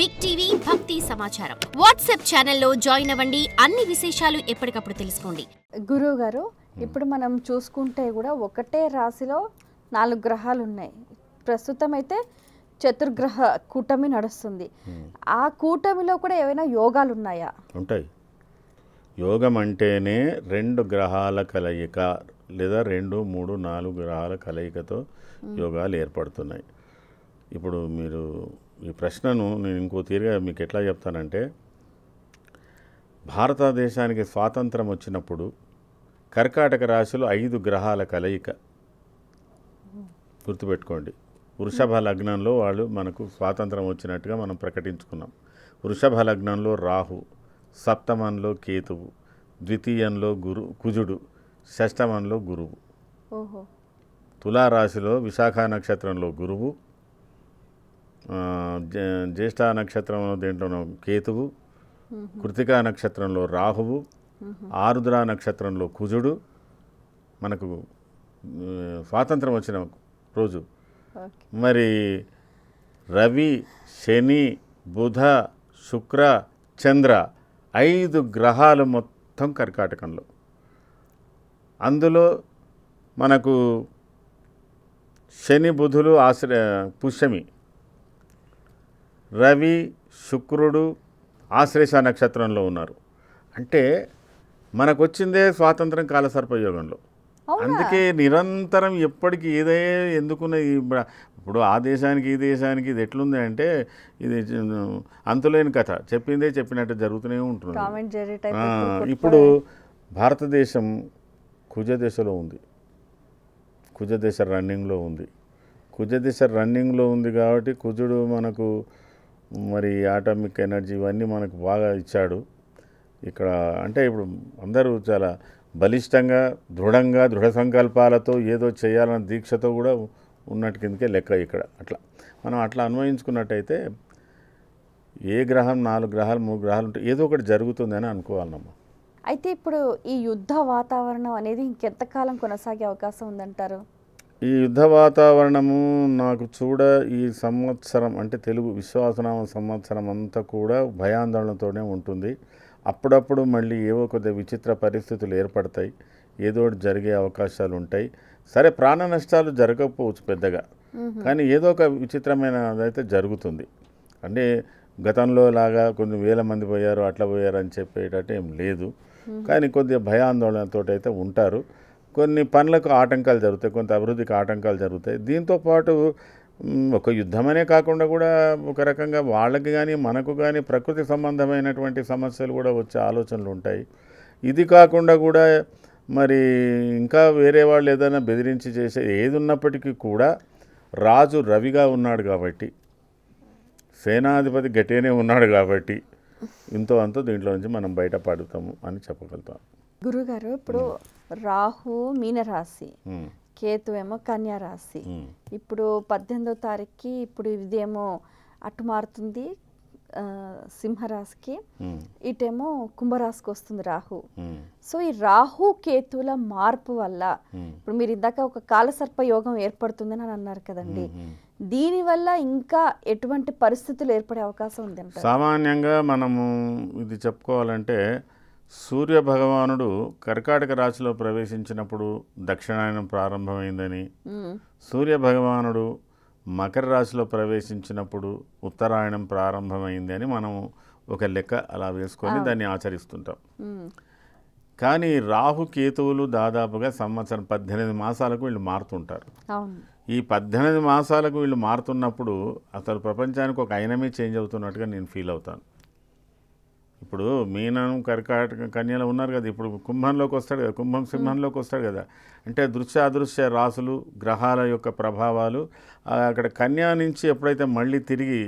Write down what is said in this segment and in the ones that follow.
Big TV భక్తి సమాచారం WhatsApp ఛానల్లో జాయిన్ అవ్వండి. అన్ని విశేషాలు ఎప్పటికప్పుడు తెలుసుకోండి. గురువు గారు, ఇప్పుడు మనం చూసుకుంటే కూడా ఒకటే రాశిలో 4 గ్రహాలు ఉన్నాయి. ప్రస్తుతం అయితే చతుర్గ్రహ కూటమి నడుస్తుంది. ఆ కూటమిలో కూడా ఏమైనా యోగాలు ఉన్నాయా? ఉంటాయి. యోగం అంటేనే 2 గ్రహాల కలయిక లేదా 2, 3, 4 గ్రహాల కలయికతో యోగాలు ఏర్పడుతున్నాయి. ఇప్పుడు మీరు ఈ ప్రశ్నను నేను ఇంకో తీరుగా మీకు ఎట్లా చెప్తానంటే, భారతదేశానికి స్వాతంత్రం వచ్చినప్పుడు కర్కాటక రాశిలో 5 గ్రహాల కలయిక. గుర్తుపెట్టుకోండి. వృషభ లగ్నంలో వాళ్ళు మనకు స్వాతంత్రం వచ్చినట్టుగా మనం ప్రకటించుకున్నాం. వృషభ లగ్నంలో రాహు, సప్తమంలో కేతువు, ద్వితీయంలో కుజుడు, షష్టమంలో గురువు. తులారాశిలో విశాఖ నక్షత్రంలో గురువు, జ్యేష్ఠ నక్షత్రంలో దేంట్లోనో కేతువు, కృతికా నక్షత్రంలో రాహువు, ఆరుద్ర నక్షత్రంలో కుజుడు. మనకు స్వాతంత్రం వచ్చిన రోజు మరి రవి, శని, బుధ, శుక్ర, చంద్ర 5 గ్రహాలు మొత్తం కర్కాటకంలో. అందులో మనకు శని బుధులు పుష్యమి, రవి శుక్రుడు ఆశ్లేష నక్షత్రంలో ఉన్నారు. అంటే మనకు వచ్చిందే స్వాతంత్రం కాలసర్పయోగంలో. అందుకే నిరంతరం ఎప్పటికీ ఇదే ఎందుకున్న ఇప్పుడు ఆ దేశానికి ఈ దేశానికి ఇది ఎట్లుంది అంటే ఇది అంతులేని కథ, చెప్పిందే చెప్పినట్టు జరుగుతూనే ఉంటుంది. ఇప్పుడు భారతదేశం కుజదశలో ఉంది, కుజదశ రన్నింగ్లో ఉంది. కుజదశ రన్నింగ్లో ఉంది కాబట్టి కుజుడు మనకు మరి ఆటమిక్ ఎనర్జీ ఇవన్నీ మనకు బాగా ఇచ్చాడు ఇక్కడ. అంటే ఇప్పుడు అందరూ చాలా బలిష్టంగా దృఢంగా దృఢ సంకల్పాలతో ఏదో చేయాలన్న దీక్షతో కూడా ఉన్నట్టు కిందకే లెక్క ఇక్కడ. అట్లా మనం అట్లా అన్వయించుకున్నట్టయితే ఏ గ్రహం 4 గ్రహాలు 3 గ్రహాలు ఉంటే ఏదో ఒకటి జరుగుతుందని అనుకోవాలమ్మా. అయితే ఇప్పుడు ఈ యుద్ధ వాతావరణం అనేది ఇంకెంతకాలం కొనసాగే అవకాశం ఉందంటారు? ఈ యుద్ధ వాతావరణము నాకు ఈ సంవత్సరం అంటే తెలుగు విశ్వాసనామ సంవత్సరం అంతా కూడా భయాందోళనతోనే ఉంటుంది. అప్పుడప్పుడు మళ్ళీ ఏవో కొద్దిగా విచిత్ర పరిస్థితులు ఏర్పడతాయి, ఏదో జరిగే అవకాశాలు ఉంటాయి. సరే, ప్రాణ నష్టాలు జరగకపోవచ్చు పెద్దగా, కానీ ఏదో ఒక విచిత్రమైన అదైతే జరుగుతుంది. అంటే గతంలో లాగా కొన్ని వేల మంది పోయారు అట్లా పోయారు అని చెప్పేటట్టు ఏం లేదు, కానీ కొద్దిగా భయాందోళనతో అయితే ఉంటారు. కొన్ని పనులకు ఆటంకాలు జరుగుతాయి, కొంత అభివృద్ధికి ఆటంకాలు జరుగుతాయి. దీంతోపాటు ఒక యుద్ధమనే కాకుండా కూడా ఒక రకంగా వాళ్ళకి కానీ మనకు కానీ ప్రకృతి సంబంధమైనటువంటి సమస్యలు కూడా వచ్చే ఆలోచనలు ఉంటాయి. ఇది కాకుండా కూడా మరి ఇంకా వేరే వాళ్ళు ఏదైనా బెదిరించి చేసే ఏది ఉన్నప్పటికీ కూడా రాజు రవిగా ఉన్నాడు కాబట్టి, సేనాధిపతి గట్టిగానే ఉన్నాడు కాబట్టి ఇంతో అంతో దీంట్లో నుంచి మనం బయటపడతాము అని చెప్పగలుగుతాం. గురుగారు, ఇప్పుడు రాహు మీనరాశి, కేతు ఏమో కన్యా రాశి. ఇప్పుడు 18వ తారీఖుకి ఇప్పుడు ఇదేమో అటు మారుతుంది సింహరాశికి, ఇటేమో కుంభరాశికి వస్తుంది రాహు. సో ఈ రాహు కేతుల మార్పు వల్ల ఇప్పుడు మీరు ఇందాక ఒక కాలసర్ప యోగం ఏర్పడుతుందని అని అన్నారు కదండి, దీనివల్ల ఇంకా ఎటువంటి పరిస్థితులు ఏర్పడే అవకాశం ఉంది అంటారు? సామాన్యంగా మనము ఇది చెప్పుకోవాలంటే, సూర్య భగవానుడు కర్కాటక రాశిలో ప్రవేశించినప్పుడు దక్షిణాయనం ప్రారంభమైందని, సూర్య భగవానుడు మకర రాశిలో ప్రవేశించినప్పుడు ఉత్తరాయణం ప్రారంభమైంది అని మనం ఒక లెక్క అలా వేసుకొని దాన్ని ఆచరిస్తుంటాం. కానీ రాహు కేతువులు దాదాపుగా సంవత్సరం 18 మాసాలకు వీళ్ళు మారుతుంటారు. ఈ 18 మాసాలకు వీళ్ళు మారుతున్నప్పుడు అసలు ప్రపంచానికి ఒక అయినమే చేంజ్ అవుతున్నట్టుగా నేను ఫీల్ అవుతాను. ఇప్పుడు మీనం కర్కాటక కన్యలో ఉన్నారు కదా, ఇప్పుడు కుంభంలోకి వస్తాడు కదా, కుంభం సింహంలోకి వస్తాడు కదా. అంటే దృశ్య అదృశ్య రాసులు గ్రహాల యొక్క ప్రభావాలు అక్కడ కన్యా నుంచి ఎప్పుడైతే మళ్ళీ తిరిగి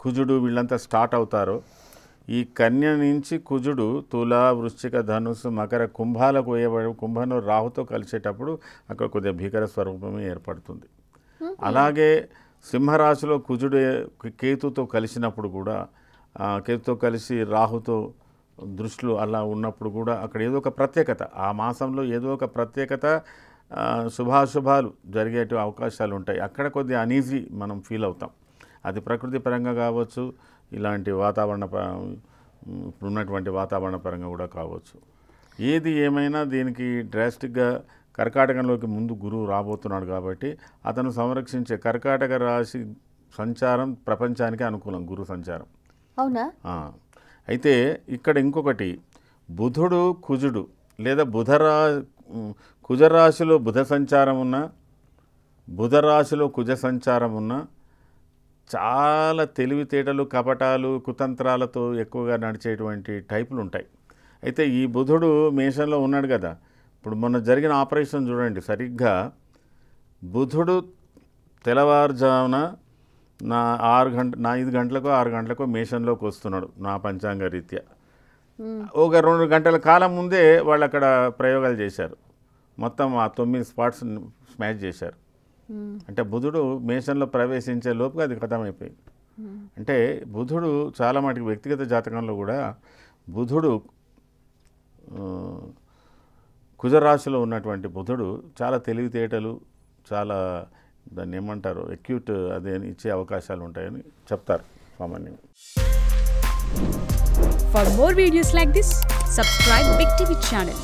కుజుడు వీళ్ళంతా స్టార్ట్ అవుతారో, ఈ కన్య నుంచి కుజుడు తుల, వృశ్చిక, ధనుసు, మకర, కుంభాలకు పోయేవాడు. కుంభంలో రాహుతో కలిసేటప్పుడు అక్కడ కొద్దిగా భీకర స్వరూపమే ఏర్పడుతుంది. అలాగే సింహరాశిలో కుజుడు కేతుతో కలిసినప్పుడు కూడా, కేతుతో కలిసి రాహుతో దృష్టిలో అలా ఉన్నప్పుడు కూడా అక్కడ ఏదో ఒక ప్రత్యేకత, ఆ మాసంలో ఏదో ఒక ప్రత్యేకత, శుభాశుభాలు జరిగే అవకాశాలు ఉంటాయి. అక్కడ కొద్దిగా అనీజీ మనం ఫీల్ అవుతాం. అది ప్రకృతి పరంగా కావచ్చు, ఇలాంటి వాతావరణ ఇప్పుడున్నటువంటి వాతావరణ పరంగా కూడా కావచ్చు. ఏది ఏమైనా దీనికి డ్రాస్టిక్గా కర్కాటకంలోకి ముందు గురువు రాబోతున్నాడు కాబట్టి అతను సంరక్షించే కర్కాటక రాశి సంచారం ప్రపంచానికి అనుకూలం, గురు సంచారం. అవునా? అయితే ఇక్కడ ఇంకొకటి, బుధుడు కుజుడు లేదా కుజరాశిలో బుధ సంచారం ఉన్న, బుధరాశిలో కుజ సంచారం ఉన్న చాలా తెలివితేటలు, కపటాలు, కుతంత్రాలతో ఎక్కువగా నడిచేటువంటి టైపులు ఉంటాయి. అయితే ఈ బుధుడు మేషంలో ఉన్నాడు కదా, ఇప్పుడు మొన్న జరిగిన ఆపరేషన్ చూడండి, సరిగ్గా బుధుడు తెల్లవారుజామున నా 5 గంటలకు 6 గంటలకు మేషంలోకి వస్తున్నాడు నా పంచాంగ రీత్యా. ఒక 2 గంటల కాలం ముందే వాళ్ళు అక్కడ ప్రయోగాలు చేశారు, మొత్తం ఆ 9 స్పాట్స్ స్మాష్ చేశారు. అంటే బుధుడు మేషంలో ప్రవేశించే లోపుగా అది ఖతమైపోయింది. అంటే బుధుడు చాలా మటుకు వ్యక్తిగత జాతకంలో కూడా బుధుడు కుజరాశిలో ఉన్నటువంటి బుధుడు చాలా తెలివితేటలు, చాలా దాన్ని ఏమంటారు ఎక్యూట్ అదే ఇచ్చే అవకాశాలు ఉంటాయని చెప్తారు సామాన్యంగా. For more videos like this, subscribe Big TV channel.